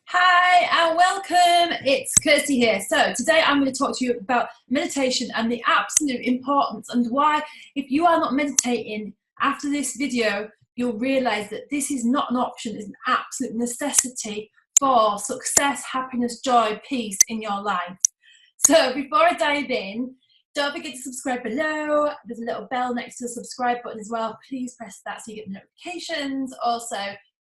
Hi and welcome, it's Kirsty here. So today I'm going to talk to you about meditation and the absolute importance and why if you are not meditating after this video, you'll realise that this is not an option, it's an absolute necessity for success, happiness, joy, peace in your life. So before I dive in, don't forget to subscribe below. There's a little bell next to the subscribe button as well. Please press that so you get the notifications. Also,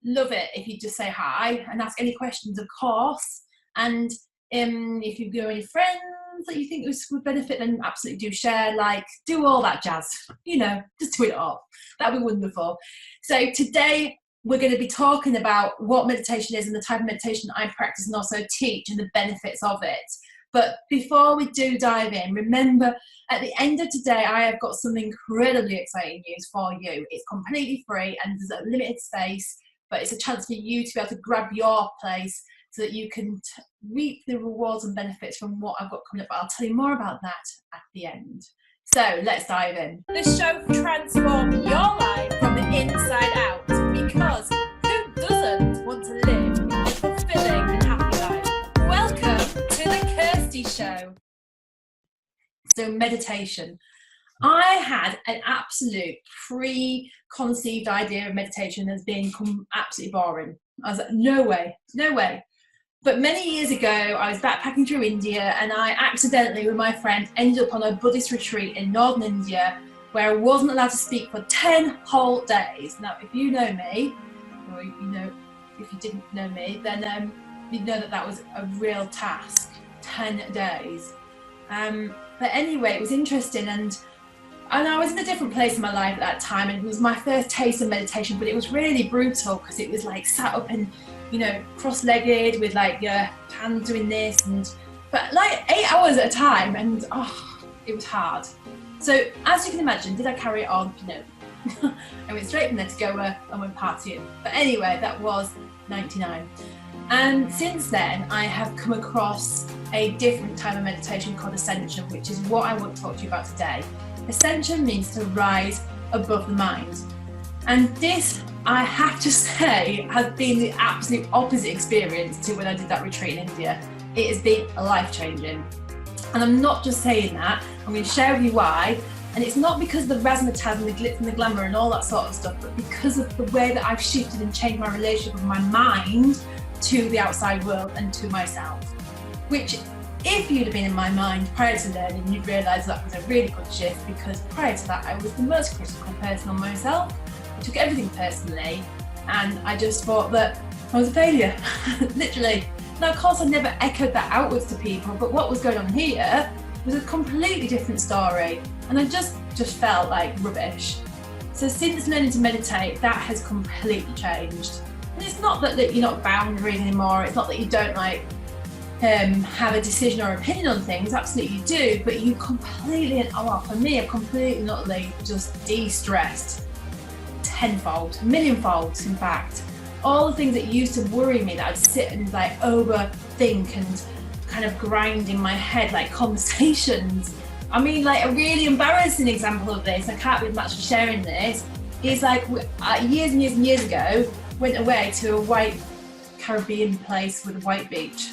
love it if you just say hi and ask any questions, of course. And if you've got any friends that you think this would benefit, then absolutely do share, like, do all that jazz. You know, just tweet it off. That'd be wonderful. So today we're going to be talking about what meditation is and the type of meditation I practice and also teach and the benefits of it. But before we do dive in, remember at the end of today, I have got some incredibly exciting news for you. It's completely free and there's a limited space, but it's a chance for you to be able to grab your place so that you can reap the rewards and benefits from what I've got coming up. I'll tell you more about that at the end. So let's dive in. This show transforms your life from the inside out, because who doesn't want to live a fulfilling and happy life? Welcome to the Kirsty Show. So meditation. I had an absolute preconceived idea of meditation as being absolutely boring. I was like, no way, no way. But many years ago, I was backpacking through India and I accidentally, with my friend, ended up on a Buddhist retreat in northern India where I wasn't allowed to speak for 10 whole days. Now, if you know me, or you know, if you didn't know me, then you'd know that that was a real task, 10 days. But anyway, it was interesting and I was in a different place in my life at that time, and it was my first taste of meditation, but it was really brutal because it was like sat up and, you know, cross-legged with like your hands doing this, but like 8 hours at a time, and it was hard. So as you can imagine, did I carry it on? No. I went straight from there to Goa and went partying. But anyway, that was 99. And since then, I have come across a different type of meditation called Ascension, which is what I want to talk to you about today. Ascension means to rise above the mind. And this, I have to say, has been the absolute opposite experience to when I did that retreat in India. It has been life-changing. And I'm not just saying that, I'm going to share with you why. And it's not because of the razzmatazz and the glitz and the glamour and all that sort of stuff, but because of the way that I've shifted and changed my relationship with my mind to the outside world and to myself. Which, if you'd have been in my mind prior to learning, you'd realise that was a really good shift, because prior to that I was the most critical person on myself. I took everything personally and I just thought that I was a failure, literally. Now of course I never echoed that outwards to people, but what was going on here was a completely different story and I just felt like rubbish. So since learning to meditate, that has completely changed. And it's not that you're not bound really anymore, it's not that you don't have a decision or opinion on things, absolutely you do, but you completely, for me, I've completely and utterly just de-stressed tenfold, millionfold in fact. All the things that used to worry me, that I'd sit and like overthink and kind of grind in my head, like conversations. I mean, like a really embarrassing example of this, I can't be much for sharing this, is like years and years and years ago, went away to a white Caribbean place with a white beach.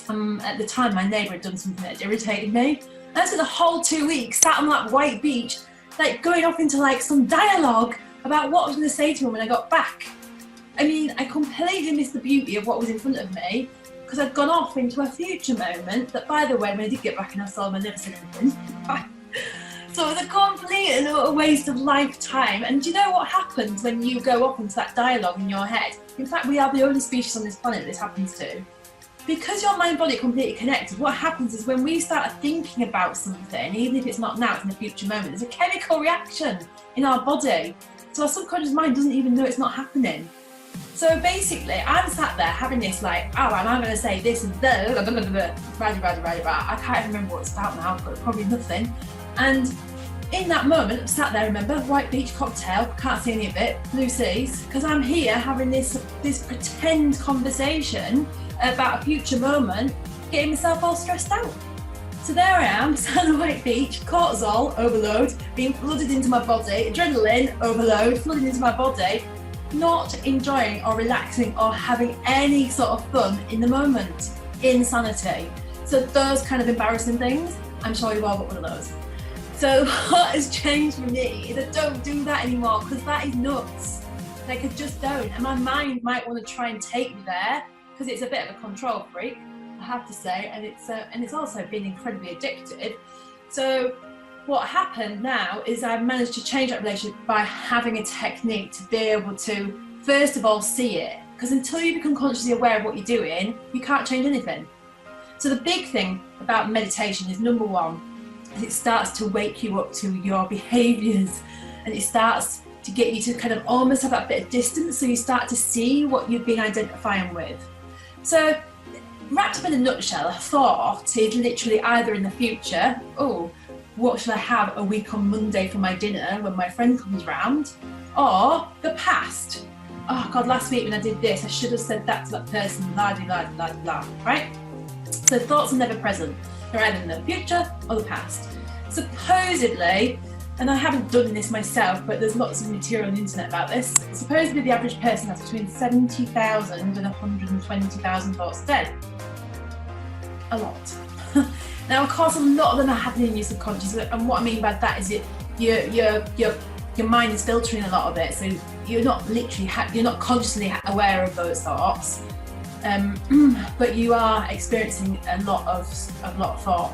At the time, my neighbour had done something that irritated me. And I spent the whole 2 weeks sat on that white beach, like going off into like some dialogue about what I was going to say to him when I got back. I mean, I completely missed the beauty of what was in front of me because I'd gone off into a future moment that, by the way, when I did get back and I saw him, I never said anything. So it was a complete and utter waste of lifetime. And do you know what happens when you go off into that dialogue in your head? In fact, we are the only species on this planet this happens to. Because your mind body are completely connected, what happens is when we start thinking about something, even if it's not now, it's in a future moment, there's a chemical reaction in our body. So our subconscious mind doesn't even know it's not happening. So basically, I'm sat there having this like, I'm going to say this and I can't even remember what it's about now, but probably nothing. And in that moment, I'm sat there, remember, white beach cocktail, can't see any of it, blue seas, because I'm here having this pretend conversation about a future moment, getting myself all stressed out. So there I am, sat on a white beach, cortisol overload, being flooded into my body, adrenaline overload, flooding into my body, not enjoying or relaxing or having any sort of fun in the moment. Insanity. So those kind of embarrassing things, I'm sure you've all got one of those. So what has changed for me is I don't do that anymore, because that is nuts. Like, I just don't. And my mind might want to try and take me there, because it's a bit of a control freak, I have to say, and it's also been incredibly addictive. So what happened now is I've managed to change that relationship by having a technique to be able to, first of all, see it. Because until you become consciously aware of what you're doing, you can't change anything. So the big thing about meditation is, number one, is it starts to wake you up to your behaviours, and it starts to get you to kind of almost have that bit of distance, so you start to see what you've been identifying with. So wrapped up in a nutshell, a thought is literally either in the future, oh, what should I have a week on Monday for my dinner when my friend comes round? Or the past. Oh God, last week when I did this, I should have said that to that person, blah, blah, blah, blah, blah, right? So thoughts are never present. They're either in the future or the past. Supposedly, and I haven't done this myself, but there's lots of material on the internet about this, supposedly the average person has between 70,000 and 120,000 thoughts a day. A lot. Now, of course, a lot of them are happening in your subconscious, and what I mean by that is your mind is filtering a lot of it, so you're not literally you're not consciously aware of those thoughts, but you are experiencing a lot of thought.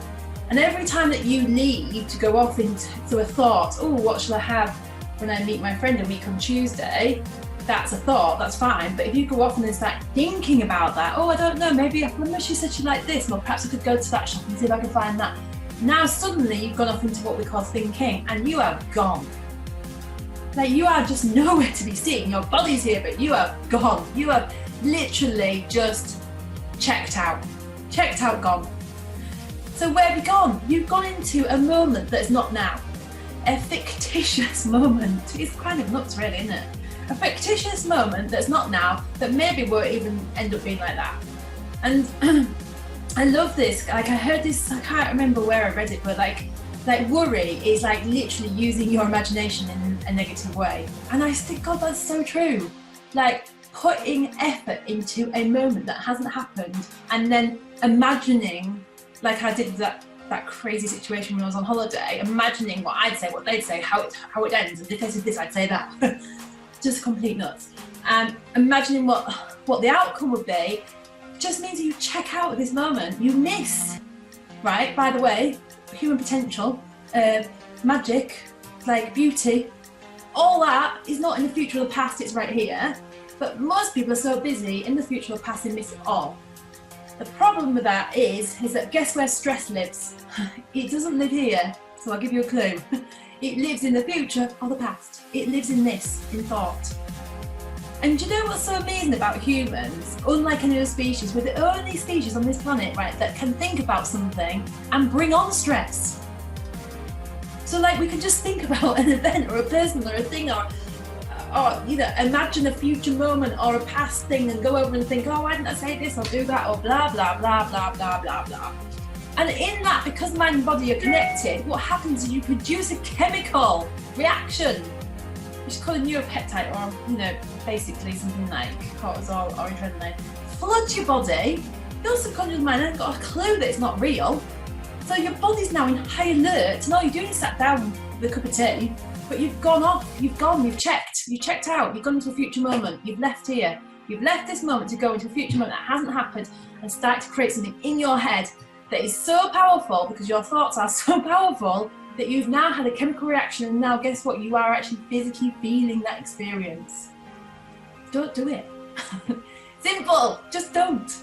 And every time that you leave to go off into a thought, oh, what shall I have when I meet my friend a week on Tuesday? That's a thought, that's fine. But if you go off and then start thinking about that, oh, I don't know, maybe I remember she said she liked this, or perhaps I could go to that shop and see if I can find that. Now suddenly you've gone off into what we call thinking, and you are gone. Like, you are just nowhere to be seen. Your body's here, but you are gone. You are literally just checked out, gone. So where have you gone? You've gone into a moment that's not now. A fictitious moment. It's kind of nuts, really, isn't it? A fictitious moment that's not now, that maybe won't even end up being like that. And I love this. Like, I heard this, I can't remember where I read it, but like worry is like literally using your imagination in a negative way. And I think, God, that's so true. Like, putting effort into a moment that hasn't happened, and then imagining, like I did with that crazy situation when I was on holiday, imagining what I'd say, what they'd say, how it ends, and if they said this, I'd say that. Just complete nuts. And imagining what the outcome would be just means that you check out of this moment. You miss, right? By the way, human potential, magic, like beauty, all that is not in the future or the past, it's right here. But most people are so busy in the future or the past, they miss it all. The problem with that is that guess where stress lives? It doesn't live here, so I'll give you a clue. It lives in the future or the past. It lives in this, in thought. And do you know what's so amazing about humans? Unlike any other species, we're the only species on this planet, right, that can think about something and bring on stress. So like, we can just think about an event or a person or a thing, or you know, imagine a future moment or a past thing and go over and think, oh, why didn't I say this or do that, or blah, blah, blah, blah, blah, blah, blah. And in that, because mind and body are connected, what happens is you produce a chemical reaction, which is called a neuropeptide, or, you know, basically something like cortisol or adrenaline. Floods your body. Your subconscious mind hasn't got a clue that it's not real. So your body's now in high alert, and all you're doing is sat down with a cup of tea, but you've gone off, you've checked out, you've gone into a future moment, you've left here. You've left this moment to go into a future moment that hasn't happened, and start to create something in your head that is so powerful, because your thoughts are so powerful, that you've now had a chemical reaction, and now guess what? You are actually physically feeling that experience. Don't do it. Simple, just don't.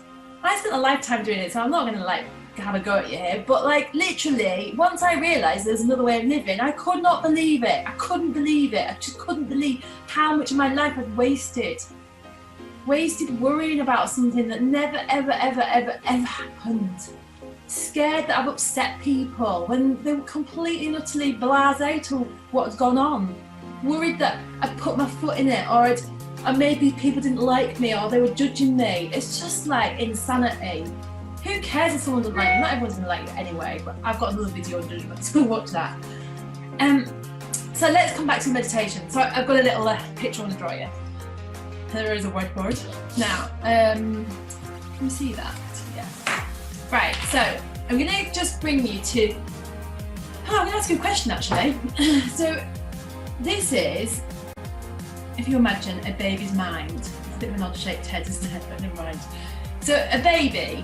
I spent a lifetime doing it, so I'm not gonna like have a go at you here, but like literally, once I realised there's another way of living, I could not believe it. I couldn't believe it. I just couldn't believe how much of my life I'd wasted worrying about something that never, ever, ever, ever, ever happened. Scared that I've upset people when they were completely and utterly blasé to what's gone on. Worried that I'd put my foot in it, or maybe people didn't like me, or they were judging me. It's just like insanity. Who cares if someone doesn't like you? Not everyone's gonna like you anyway, but I've got another video on judgment, so watch that. So let's come back to meditation. So I've got a little picture I want to draw you. There is a whiteboard. Now, can you see that? Yes. Right, so I'm going to just bring you to, I'm going to ask you a question actually. So this is, if you imagine a baby's mind. It's a bit of an odd shaped head, isn't it? But never mind. So a baby,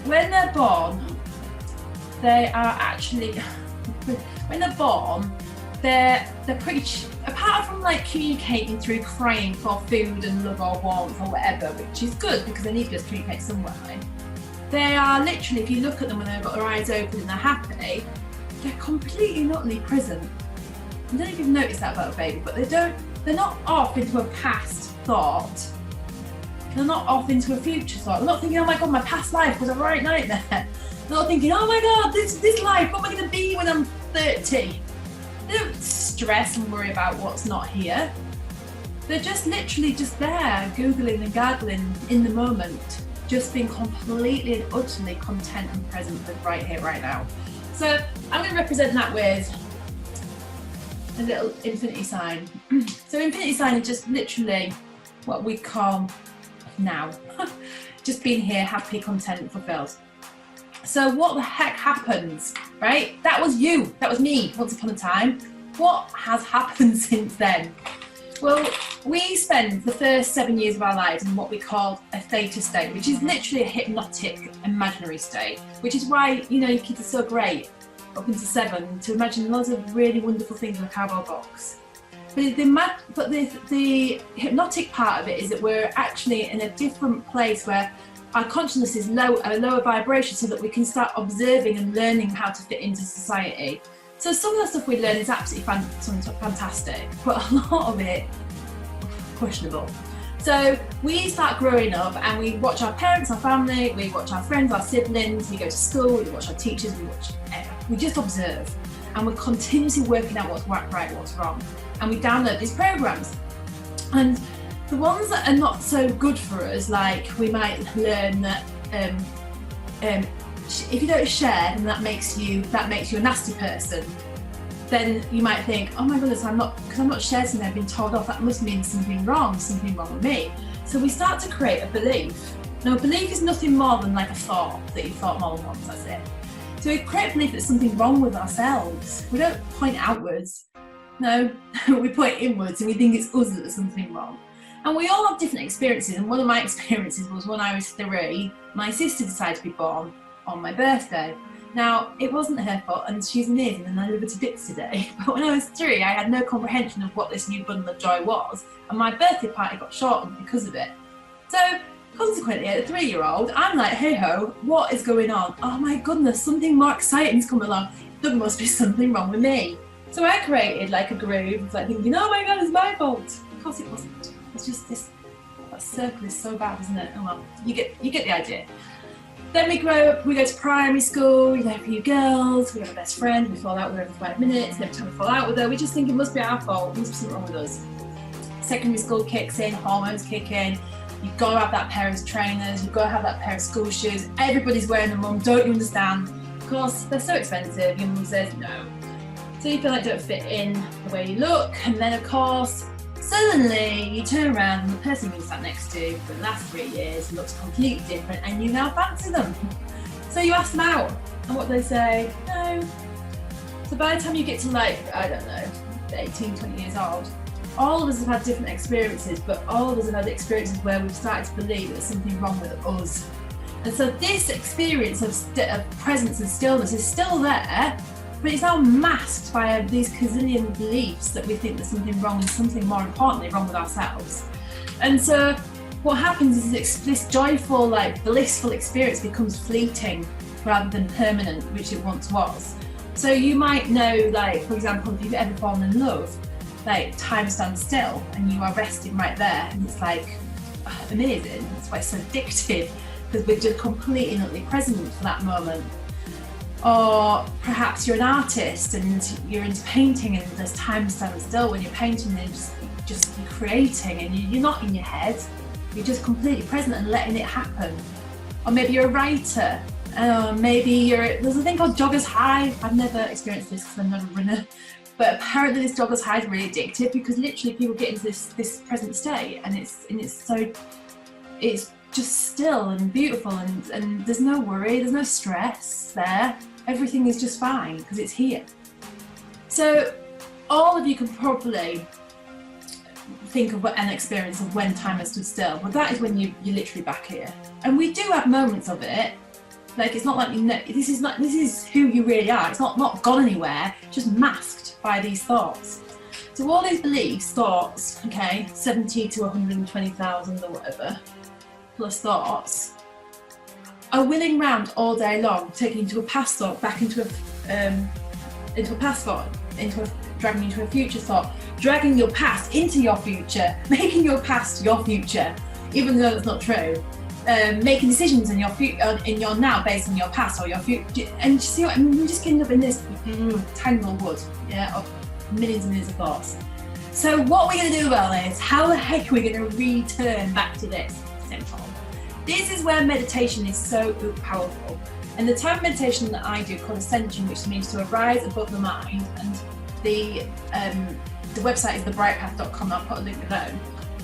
when they're born, they are actually, when they're born, they're pretty, apart from like communicating through crying for food and love or warmth or whatever, which is good because they need to communicate somewhere. They are literally, if you look at them when they've got their eyes open and they're happy, they're completely and utterly present. I don't know if you've noticed that about a baby, but they're not off into a past thought. They're not off into a future thought. They're not thinking, oh my God, my past life was a right nightmare. They're not thinking, oh my God, this life, what am I going to be when I'm 30? They don't stress and worry about what's not here. They're just literally just there, Googling and gargling in the moment, just being completely and utterly content and present with right here, right now. So I'm going to represent that with a little infinity sign. So infinity sign is just literally what we call now. Just being here, happy, content, fulfilled. So what the heck happens, right? That was you, that was me once upon a time. What has happened since then? Well, we spend the first 7 years of our lives in what we call a theta state, which is literally a hypnotic imaginary state, which is why, you know, your kids are so great up into 7 to imagine lots of really wonderful things in a cardboard box. But the hypnotic part of it is that we're actually in a different place where our consciousness is a lower vibration so that we can start observing and learning how to fit into society. So some of the stuff we learn is absolutely fantastic, but a lot of it, questionable. So we start growing up and we watch our parents, our family, we watch our friends, our siblings, we go to school, we watch our teachers, we just observe. And we're continuously working out what's right, what's wrong. And we download these programs. And the ones that are not so good for us, like we might learn that if you don't share, then that makes you a nasty person. Then you might think, oh my goodness, because I'm not sharing something, I've been told off, that must mean something wrong with me. So we start to create a belief. Now, a belief is nothing more than like a thought that you thought more than once, that's it. So we create a belief that there's something wrong with ourselves. We don't point outwards. No, we point inwards and we think it's us that there's something wrong. And we all have different experiences. And one of my experiences was when I was 3, my sister decided to be born on my birthday. Now, it wasn't her fault, and she's amazing, and I love her to bits today. But when I was 3, I had no comprehension of what this new bundle of joy was, and my birthday party got shortened because of it. So, consequently, at a 3-year-old, I'm like, hey ho, what is going on? Oh my goodness, something more exciting's come along. There must be something wrong with me. So I created like a groove, like thinking, oh my God, it's my fault. Of course it wasn't. It's just this, that circle is so bad, isn't it? Oh well, you get the idea. Then we grow up, we go to primary school, we have a few girls, we have a best friend, we fall out with her every 5 minutes, and every time we fall out with her, we just think it must be our fault, there must be something wrong with us. Secondary school kicks in, hormones kick in, you've got to have that pair of trainers, you've got to have that pair of school shoes, everybody's wearing them, mum, don't you understand? Of course, they're so expensive, your mum says no. So you feel like you don't fit in the way you look, and then of course, suddenly you turn around and the person you sat next to for the last 3 years looks completely different and you now fancy them. So you ask them out and what they say, no. So by the time you get to like, I don't know, 18, 20 years old, all of us have had different experiences, but all of us have had experiences where we've started to believe that there's something wrong with us. And so this experience of presence and stillness is still there, but it's now masked by these gazillion beliefs that we think there's something wrong and something more importantly wrong with ourselves. And so what happens is this joyful, like blissful experience becomes fleeting rather than permanent, which it once was. So you might know, like, for example, if you've ever fallen in love, like time stands still and you are resting right there and it's like amazing. That's why it's so addictive, because we're just completely and utterly present for that moment. Or perhaps you're an artist and you're into painting and there's time standing still when you're painting and just you're creating and you're not in your head, you're just completely present and letting it happen. Or maybe you're a writer, maybe there's a thing called jogger's high. I've never experienced this because I'm not a runner, But apparently this jobless high is really addictive, because literally people get into this present state, and it's just still and beautiful, and there's no worry, there's no stress there. Everything is just fine because it's here. So all of you can probably think of an experience of when time has stood still. Well, that is when you're literally back here. And we do have moments of it. Like, it's not like, you know, this is who you really are. It's not gone anywhere, just masked by these thoughts. So all these beliefs, thoughts, okay, 70 to 120,000 or whatever, plus thoughts, are wheeling round all day long, taking you into a past thought, back into a past thought, dragging you into a future thought, dragging your past into your future, making your past your future, even though that's not true. Making decisions in your now based on your past or your future, and you see what I mean? We're just getting up in this tangled wood, yeah, of millions and millions of thoughts. So what we're going to do about this, how the heck are we going to return back to this? Simple. This is where meditation is so powerful. And the type of meditation that I do, called Ascension, which means to arise above the mind, and the website is thebrightpath.com, I'll put a link below.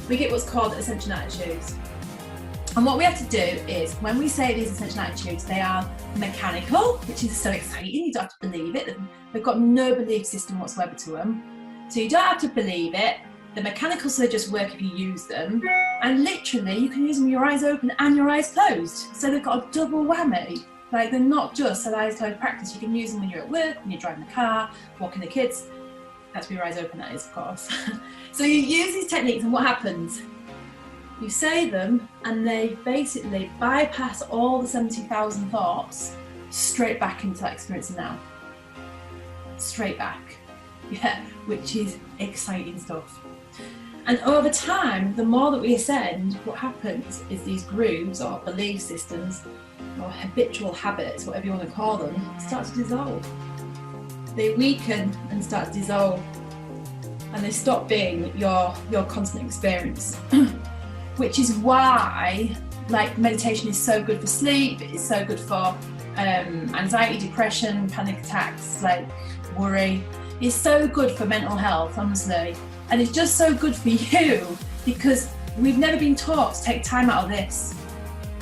We get what's called Ascension attitudes. And what we have to do is, when we say these Ascension attitudes, they are mechanical, which is so exciting, you don't have to believe it. They've got no belief system whatsoever to them. So you don't have to believe it. The mechanical, so they just work if you use them. And literally, you can use them with your eyes open and your eyes closed. So they've got a double whammy. Like, they're not just an eyes closed practice. You can use them when you're at work, when you're driving the car, walking the kids. That's with your eyes open, that is, of course. So you use these techniques, and what happens? You say them, and they basically bypass all the 70,000 thoughts straight back into that experience now. Straight back. Yeah, which is exciting stuff. And over time, the more that we ascend, what happens is these grooves or belief systems or habitual habits, whatever you want to call them, start to dissolve. They weaken and start to dissolve, and they stop being your constant experience. Which is why, like, meditation is so good for sleep, it's so good for anxiety, depression, panic attacks, like worry. It's so good for mental health, honestly. And it's just so good for you, because we've never been taught to take time out of this.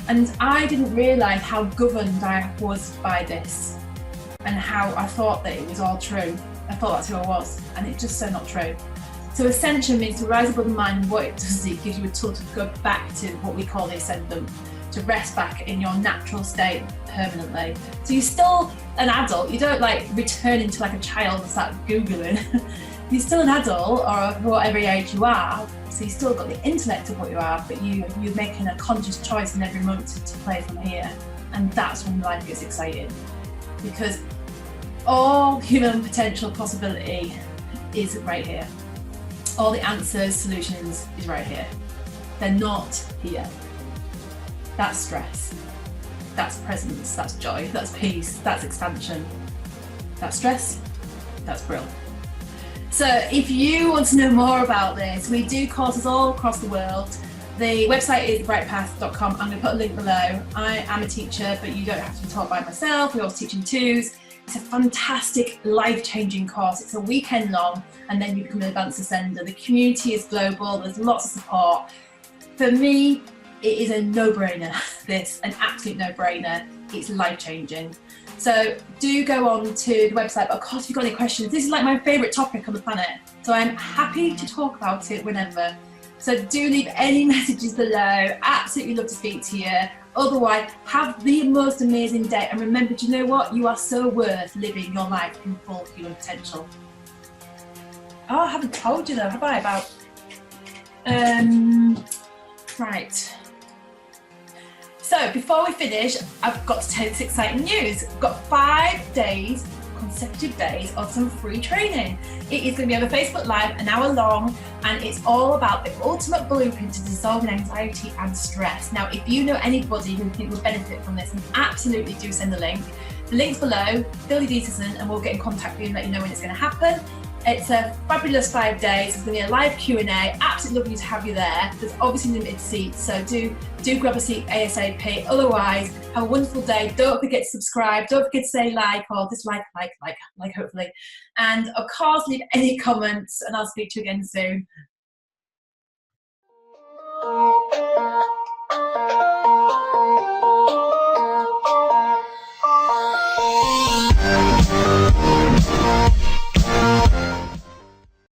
And I didn't realise how governed I was by this, and how I thought that it was all true. I thought that's who I was, and it's just so not true. So Ascension means to rise above the mind, and what it does is it gives you a tool to go back to what we call the ascendant, to rest back in your natural state permanently. So you're still an adult, you don't like return into like a child and start Googling. You're still an adult, or whatever age you are, so you still got the intellect of what you are, but you're making a conscious choice in every moment to play from here. And that's when life gets exciting, because all human potential possibility is right here. All the answers, solutions is right here. They're not here. That's stress. That's presence. That's joy. That's peace. That's expansion. That's stress. That's brilliant. So if you want to know more about this, we do courses all across the world. The website is brightpath.com. I'm going to put a link below. I am a teacher, but you don't have to be taught by myself. We also teach in twos. It's a fantastic, life-changing course. It's a weekend long, and then you become an advanced ascender. The community is global. There's lots of support. For me, it is a no-brainer, this, an absolute no-brainer. It's life-changing. So do go on to the website. But of course, if you've got any questions, this is like my favourite topic on the planet. So I'm happy to talk about it whenever. So do leave any messages below. Absolutely love to speak to you. Otherwise, have the most amazing day. And remember, do you know what? You are so worth living your life in full human potential. Oh, I haven't told you though, have I? About, right. So before we finish, I've got to tell you this exciting news. I've got 5 days, consecutive days of some free training. It is going to be over Facebook Live, an hour long, and it's all about the ultimate blueprint to dissolving anxiety and stress. Now, if you know anybody who you think would benefit from this, then absolutely do send the link. The link's below, fill your details in, and we'll get in contact with you and let you know when it's going to happen. It's a fabulous 5 days. There's going to be a live Q&A. Absolutely lovely to have you there. There's obviously limited seats, so do grab a seat ASAP. Otherwise, have a wonderful day. Don't forget to subscribe. Don't forget to say like or dislike, like hopefully. And of course, leave any comments, and I'll speak to you again soon.